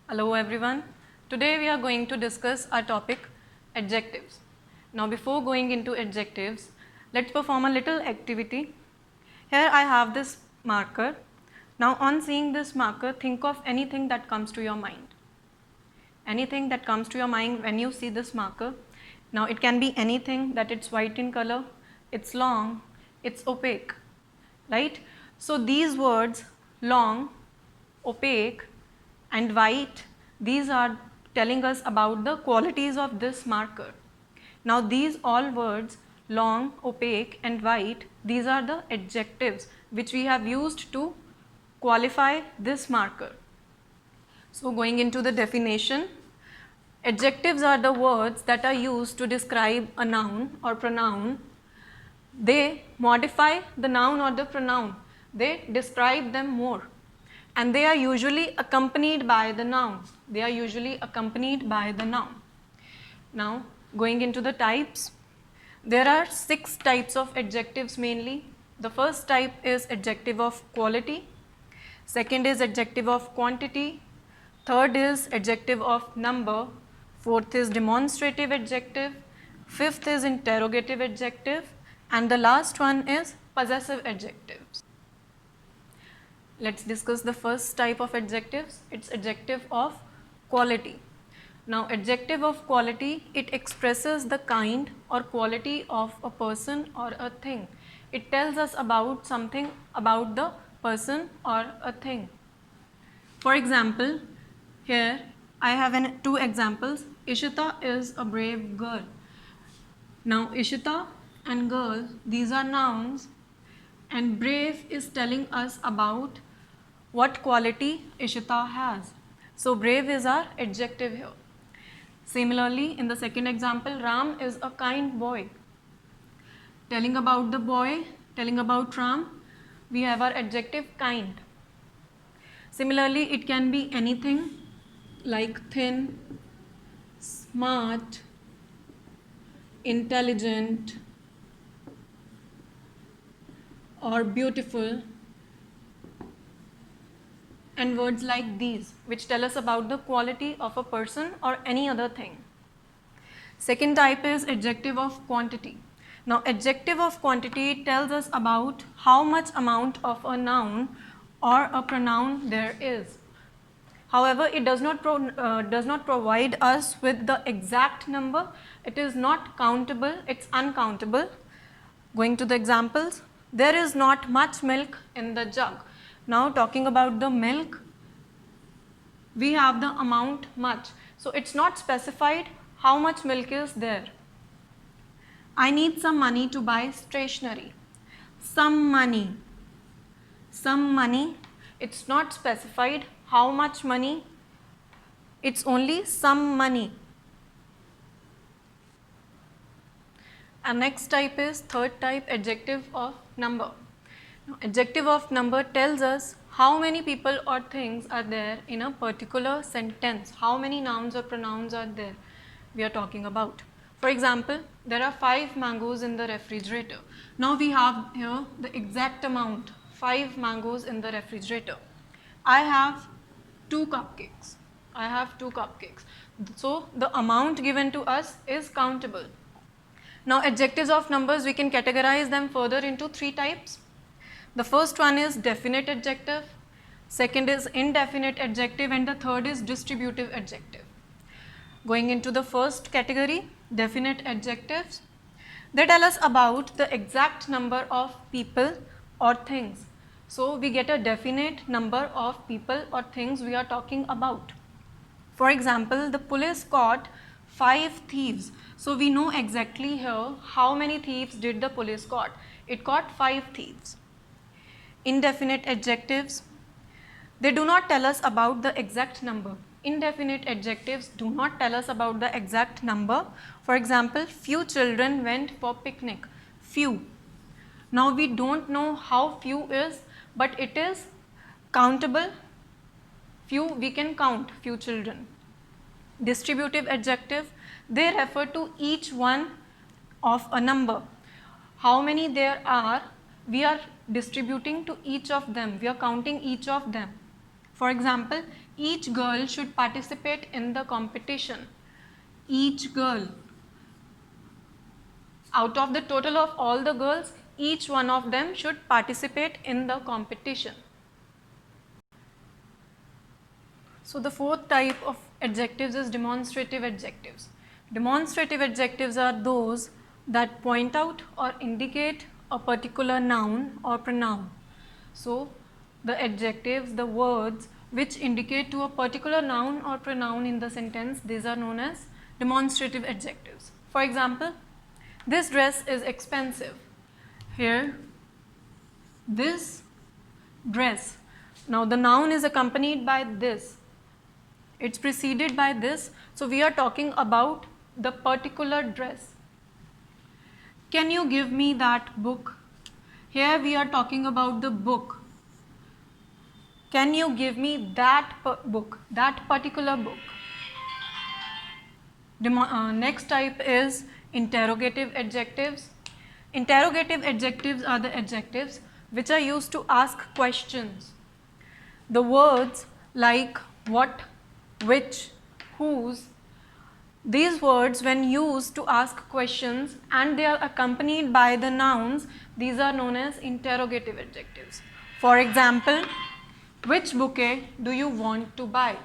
Hello everyone. Today we are going to discuss our topic adjectives. Now before going into adjectives, let's perform a little activity. Here I have this marker. Now on seeing this marker, think of anything that comes to your mind. Anything that comes to your mind when you see this marker. Now it can be anything that it's white in color, it's long, it's opaque, right? So these words long, opaque and white, these are telling us about the qualities of this marker. Now these all words long, opaque and white, these are the adjectives which we have used to qualify this marker. So going into the definition, adjectives are the words that are used to describe a noun or pronoun. They modify the noun or the pronoun. They describe them more. And they are usually accompanied by the noun. They are usually accompanied by the noun. Now, going into the types, there are 6 types of adjectives mainly. The first type is adjective of quality. Second is adjective of quantity. Third is adjective of number. Fourth is demonstrative adjective. Fifth is interrogative adjective. And the last one is possessive adjectives. Let's discuss the first type of adjectives. It's adjective of quality. Now, adjective of quality, it expresses the kind or quality of a person or a thing. It tells us about something about the person or a thing. For example, here I have 2 examples. Ishita is a brave girl. Now, Ishita and girl, these are nouns, and brave is telling us about what quality Ishita has. So brave is our adjective here. Similarly, in the second example, Ram is a kind boy. Telling about the boy, telling about Ram, we have our adjective kind. Similarly, it can be anything like thin, smart, intelligent, or beautiful, and words like these, which tell us about the quality of a person or any other thing. Second type is adjective of quantity. Now, adjective of quantity tells us about how much amount of a noun or a pronoun there is. However, it does not provide us with the exact number. It is not countable, it's uncountable. Going to the examples, there is not much milk in the jug. Now talking about the milk, we have the amount much. So it's not specified how much milk is there. I need some money to buy stationery. Some money. Some money. It's not specified how much money. It's only some money. And next type is third type, adjective of number. Now, adjective of number tells us how many people or things are there in a particular sentence. How many nouns or pronouns are there we are talking about. For example, there are 5 mangoes in the refrigerator. Now we have here the exact amount, 5 mangoes in the refrigerator. I have 2 cupcakes. I have 2 cupcakes. So the amount given to us is countable. Now adjectives of numbers, we can categorize them further into 3 types. The first one is definite adjective, second is indefinite adjective, and the third is distributive adjective. Going into the first category, definite adjectives, they tell us about the exact number of people or things. So we get a definite number of people or things we are talking about. For example, the police caught 5 thieves. So we know exactly here how many thieves did the police caught. It caught 5 thieves. Indefinite adjectives, they do not tell us about the exact number. Indefinite adjectives do not tell us about the exact number. For example, few children went for picnic. Few. Now we don't know how few is, but it is countable. Few, we can count few children. Distributive adjective, they refer to each one of a number. How many there are, we are distributing to each of them, we are counting each of them. For example, Each girl should participate in the competition. Each girl. Out of the total of all the girls, each one of them should participate in the competition. So the fourth type of adjectives is demonstrative adjectives. Demonstrative adjectives are those that point out or indicate a particular noun or pronoun. So the adjectives, the words which indicate to a particular noun or pronoun in the sentence, these are known as demonstrative adjectives. For example, this dress is expensive. Here, this dress. Now the noun is accompanied by this. It's preceded by this. So we are talking about the particular dress. Can you give me that book? Here we are talking about the book. Can you give me that book, that particular book? Next type is interrogative adjectives. Interrogative adjectives are the adjectives which are used to ask questions. The words like what, which, whose, these words when used to ask questions and they are accompanied by the nouns, these are known as interrogative adjectives. For example, which bouquet do you want to buy?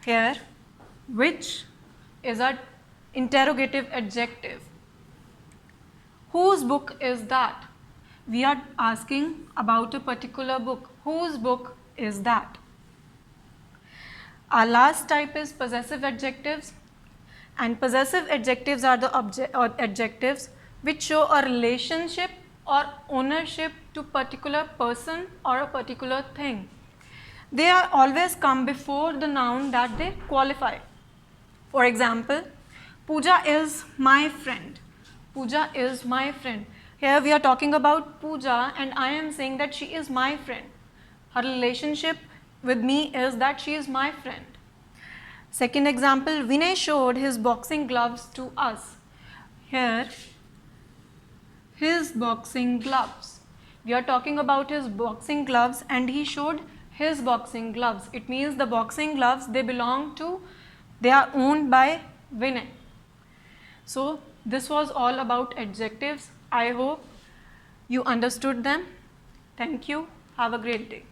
Here, which is an interrogative adjective. Whose book is that? We are asking about a particular book. Whose book is that? Our last type is possessive adjectives, and possessive adjectives are the adjectives which show a relationship or ownership to particular person or a particular thing. They are always come before the noun that they qualify. For example, Pooja is my friend. Pooja is my friend. Here we are talking about Pooja and I am saying that she is my friend. Her relationship with me is that she is my friend. Second example, Vinay showed his boxing gloves to us. Here, his boxing gloves. We are talking about his boxing gloves and he showed his boxing gloves. It means the boxing gloves, they are owned by Vinay. So this was all about adjectives. I hope you understood them. Thank you. Have a great day.